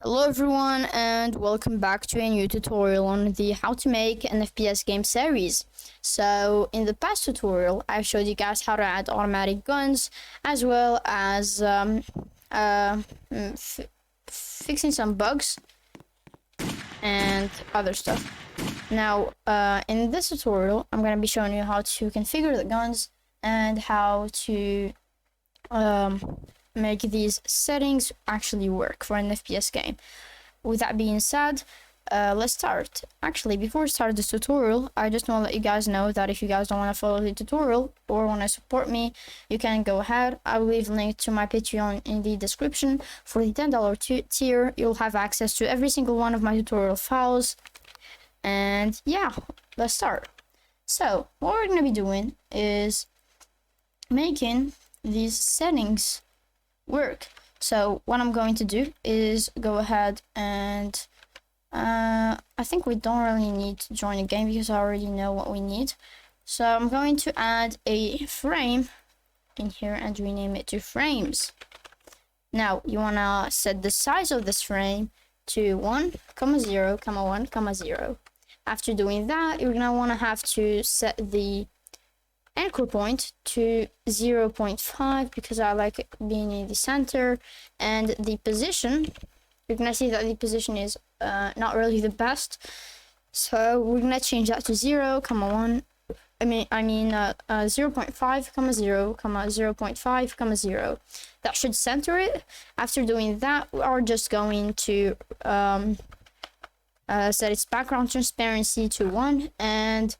Hello everyone and welcome back to a new tutorial on the how to make an FPS game series. So in the past tutorial I showed you guys how to add automatic guns as well as fixing some bugs and other stuff. Now in this tutorial I'm going to be showing you how to configure the guns and how to make these settings actually work for an FPS game. With that being said, let's start. Actually, before we start this tutorial, I just want to let you guys know that if you guys don't want to follow the tutorial or want to support me, you can go ahead. I will leave a link to my Patreon in the description. For the $10 tier, you'll have access to every single one of my tutorial files. And yeah, let's start. So what we're going to be doing is making these settings work. So what I'm going to do is go ahead and I think we don't really need to join a game because I already know what we need. So I'm going to add a frame in here and rename it to frames. Now you want to set the size of this frame to 1, 0, 1, 0. After doing that, you're gonna want to have to set the anchor point to 0.5 because I like it being in the center, and the position, you're gonna see that the position is not really the best, so we're gonna change that to 0, 1. 0.5, 0, 0.5, 0. That should center it. After doing that, we are just going to set its background transparency to 1 and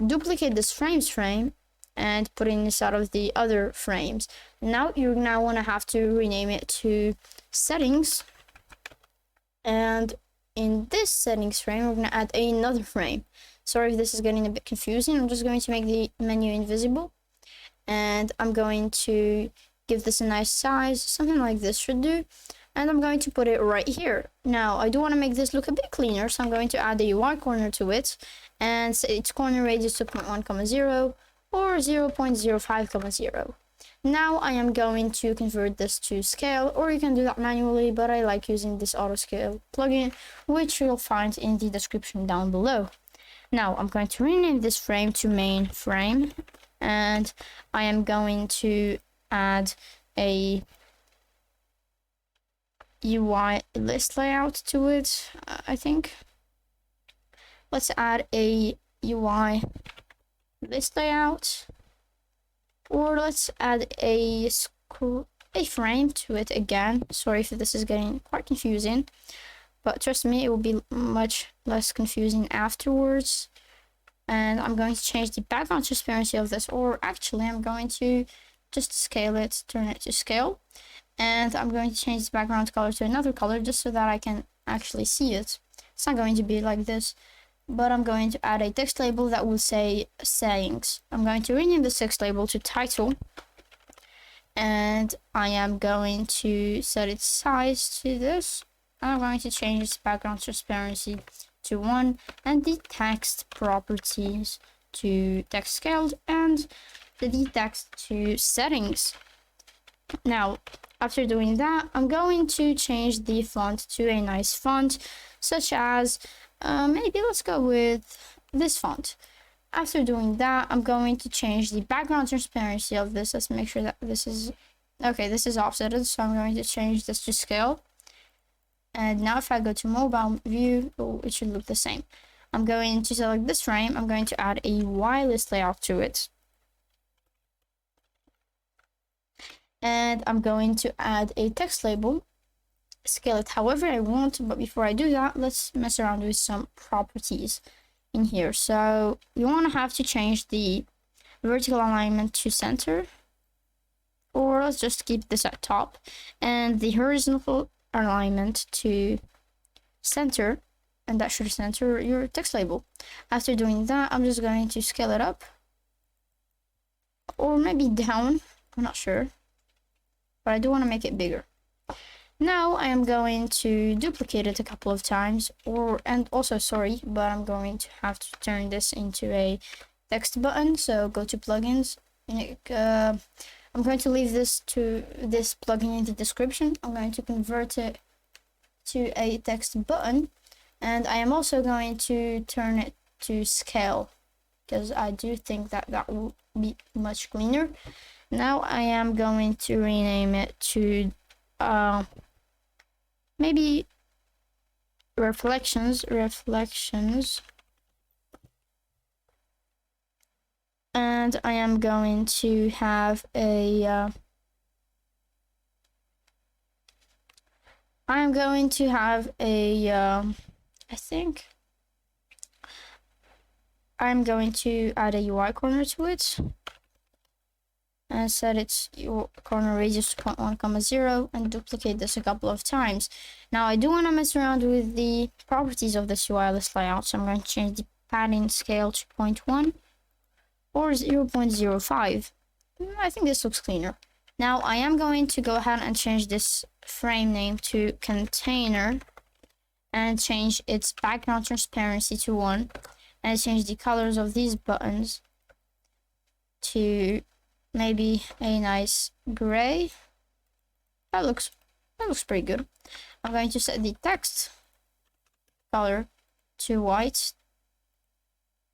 duplicate this frame and put it inside of the other frames. Now you're gonna want to have to rename it to settings, and in this settings frame we're gonna add another frame. Sorry if this is getting a bit confusing. I'm just going to make the menu invisible, and I'm going to give this a nice size, something like this should do, and I'm going to put it right here. Now I do want to make this look a bit cleaner, so I'm going to add a UI corner to it and set its corner radius to 0.1, 0 or 0.05, 0. Now I am going to convert this to scale, or you can do that manually, but I like using this auto scale plugin, which you'll find in the description down below. Now I'm going to rename this frame to main frame, and I am going to add a UI list layout to it. I think let's add a UI list layout, or let's add a frame to it again. Sorry if this is getting quite confusing, but trust me, it will be much less confusing afterwards. And I'm going to change the background transparency of this, or actually I'm going to just scale it, turn it to scale, and I'm going to change the background color to another color just so that I can actually see it. It's not going to be like this, but I'm going to add a text label that will say settings. I'm going to rename the text label to title, and I am going to set its size to this. I'm going to change its background transparency to 1 and the text properties to text scaled and the text to settings. Now after doing that, I'm going to change the font to a nice font, such as maybe let's go with this font. After doing that, I'm going to change the background transparency of this. Let's make sure that this is okay. This is offsetted, so I'm going to change this to scale. And now if I go to mobile view, it should look the same. I'm going to select this frame. I'm going to add a UI list layout to it, and I'm going to add a text label, scale it however I want. But before I do that, let's mess around with some properties in here. So you want to have to change the vertical alignment to center, or let's just keep this at top, and the horizontal alignment to center, and that should center your text label. After doing that, I'm just going to scale it up, or maybe down, I'm not sure, but I do want to make it bigger. Now I am going to duplicate it a couple of times, and also sorry, but I'm going to have to turn this into a text button. So go to plugins, I'm going to leave this plugin in the description. I'm going to convert it to a text button, and I am also going to turn it to scale because I do think that that will be much cleaner. Now I am going to rename it to maybe reflections, and I am going to have a I think I'm going to add a UI corner to it and set its corner radius to 0.1, and duplicate this a couple of times. Now I do want to mess around with the properties of this UI list layout, so I'm going to change the padding scale to 0.1 or 0.05. I think this looks cleaner. Now I am going to go ahead and change this frame name to container and change its background transparency to 1, and change the colors of these buttons to maybe a nice gray. That looks pretty good. I'm going to set the text color to white,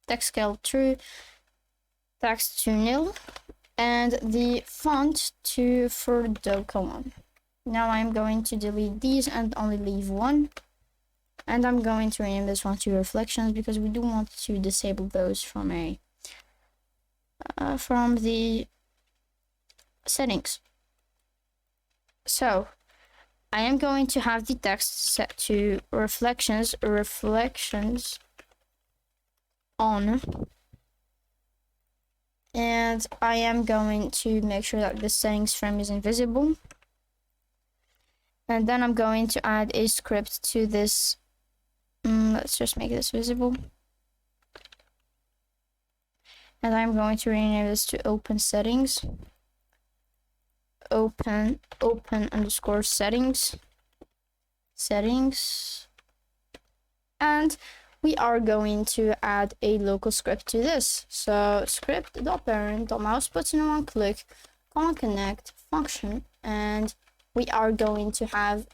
text scale true, text to nil, and the font to Ferdocolon. Now I'm going to delete these and only leave one, and I'm going to rename this one to reflections because we do want to disable those from the settings. So I am going to have the text set to reflections on, and I am going to make sure that the settings frame is invisible, and then I'm going to add a script to this. Let's just make this visible, and I'm going to rename this to open settings, open underscore settings, and we are going to add a local script to this. So script.parent.mouse button on click, connect function, and we are going to have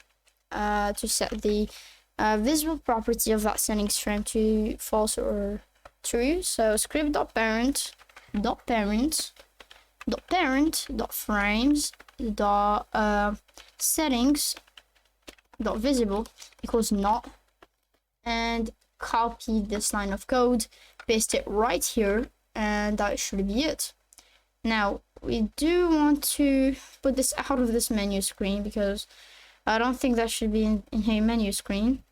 to set the visible property of that settings frame to false or true. So script.parent.frames settings visible equals not, and copy this line of code, paste it right here, and that should be it. Now we do want to put this out of this menu screen because I don't think that should be in a menu screen,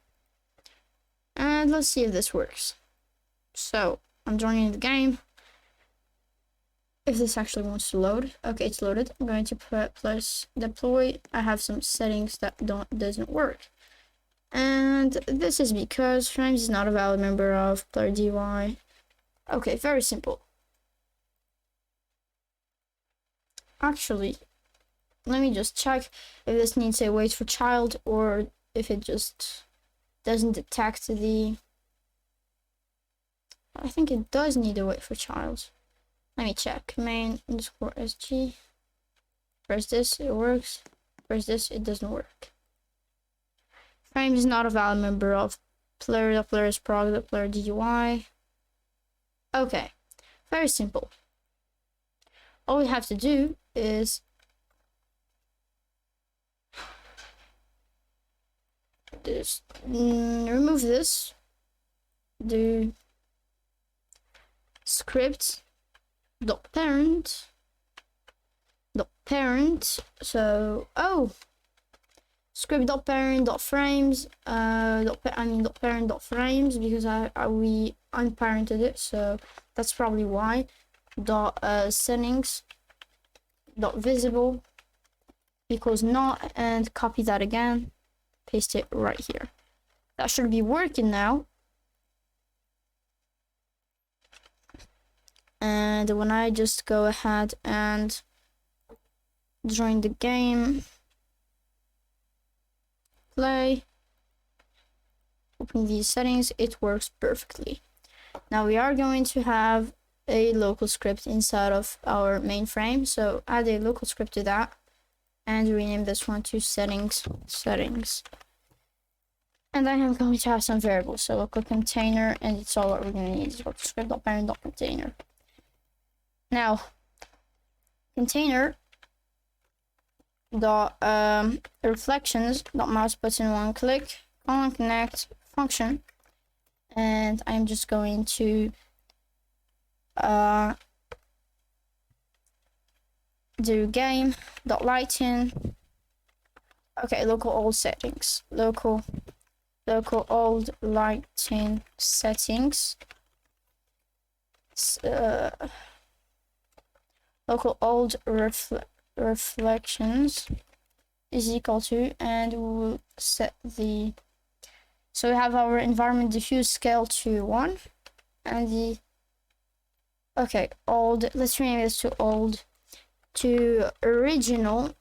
and let's see if this works. So I'm joining the game. If this actually wants to load, okay, it's loaded. I'm going to press deploy. I have some settings that doesn't work, and this is because frames is not a valid member of player DY. Okay, very simple. Actually, let me just check if this needs a wait for child or if it just doesn't detect the. I think it does need a wait for child. Let me check. Main underscore SG. Press this, it works. Press this, it doesn't work. Frame is not a valid member of player. The player is prog. The player DUI. Okay, very simple. All we have to do is just remove this. Do script dot parent. So script.parent.frames .parent.frames because we unparented it, so that's probably why. Settings .visible equals not, and copy that again, paste it right here. That should be working now. And when I just go ahead and join the game, play, open these settings, it works perfectly. Now we are going to have a local script inside of our mainframe, so add a local script to that and rename this one to settings. And I am going to have some variables. So local container, and it's all what we're going to need is local script.parent.container. Now, container dot reflections dot mouse button one click on connect function, and I'm just going to do game dot lighting. Okay, local old settings, local old lighting settings, local old reflections is equal to, and we'll set the, so we have our environment diffuse scale to 1, and the, okay, old, let's rename this to old, to original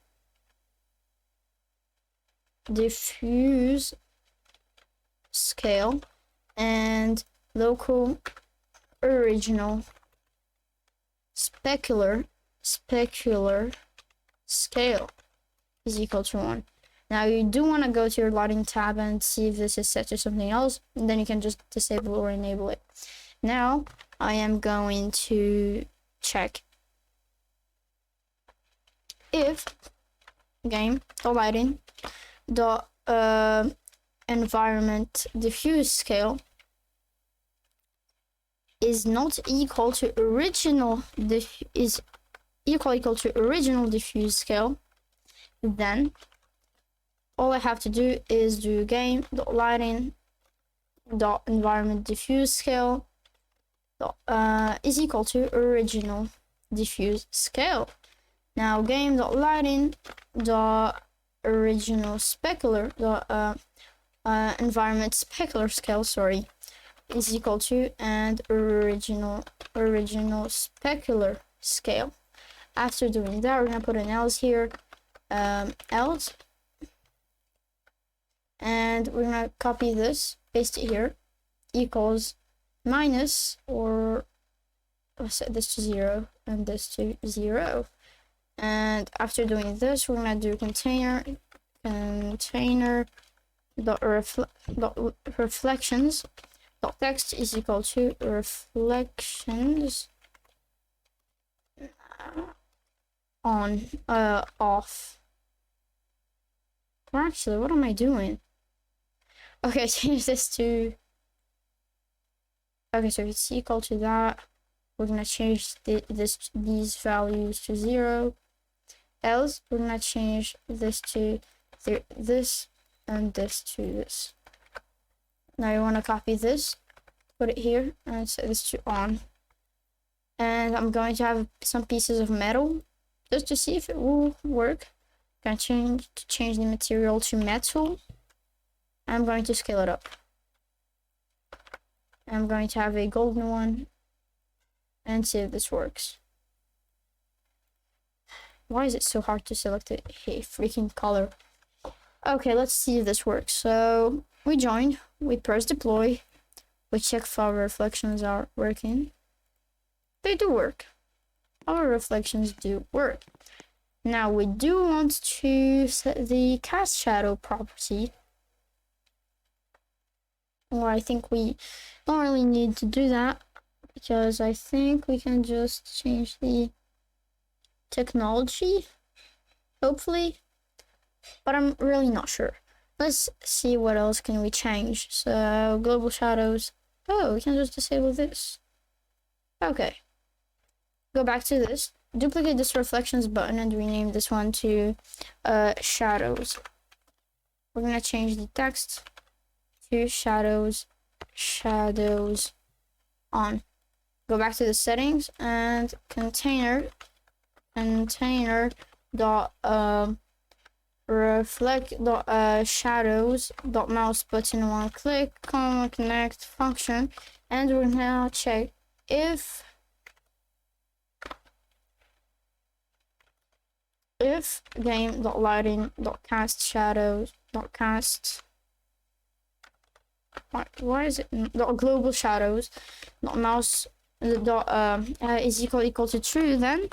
diffuse scale, and local original specular scale is equal to 1. Now you do want to go to your lighting tab and see if this is set to something else, and then you can just disable or enable it. Now I am going to check if game the lighting the environment diffuse scale is not equal to original is equal to original diffuse scale, then all I have to do is do game dot lighting dot environment diffuse scale is equal to original diffuse scale. Now game dot lighting dot original specular environment specular scale, sorry, is equal to, and original specular scale. After doing that, we're gonna put an else here, else, and we're gonna copy this, paste it here, equals minus, or let's set this to 0 and this to 0. And after doing this, we're gonna do container dot reflections dot text is equal to reflections on off. Or actually, what am I doing? Okay, change this to, okay, so it's equal to that. We're gonna change these values to 0. Else we're gonna change this to this, and this to this. Now you want to copy this, put it here, and set this to on. And I'm going to have some pieces of metal just to see if it will work. I'm going to change the material to metal. I'm going to scale it up. I'm going to have a golden one and see if this works. Why is it so hard to select a freaking color? Okay, let's see if this works. So we join, we press deploy, we check if our reflections are working. They do work. Our reflections do work. Now we do want to set the cast shadow property. Or I think we don't really need to do that, because I think we can just change the technology, hopefully, but I'm really not sure. Let's see what else can we change. So global shadows, oh, we can just disable this. Okay, go back to this, duplicate this reflections button and rename this one to shadows. We're gonna change the text to shadows on. Go back to the settings and container dot reflect dot shadows dot mouse button one click on connect function, and we're now check if game dot lighting dot cast shadows dot cast, why is it dot global shadows dot mouse dot is equal to true, then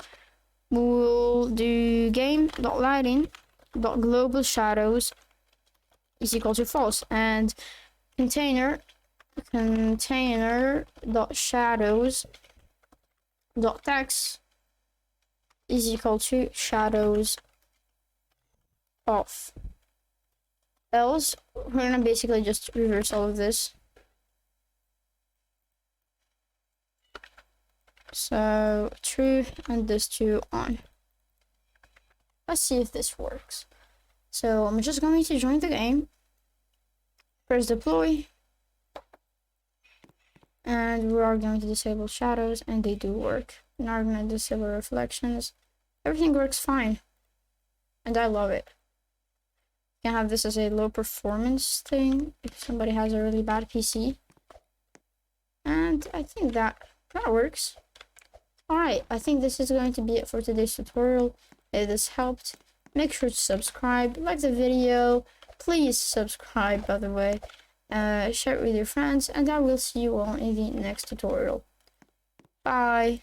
we'll do game dot lighting dot global shadows is equal to false, and container dot shadows dot text is equal to shadows off. Else we're gonna basically just reverse all of this. So true and this two on. Let's see if this works. So I'm just going to join the game, press deploy, and we are going to disable shadows, and they do work. Now we're going to disable reflections. Everything works fine, and I love it. You can have this as a low performance thing if somebody has a really bad PC, and I think that works. Alright, I think this is going to be it for today's tutorial. If this helped, make sure to subscribe, like the video, please subscribe by the way, share it with your friends, and I will see you all in the next tutorial. Bye!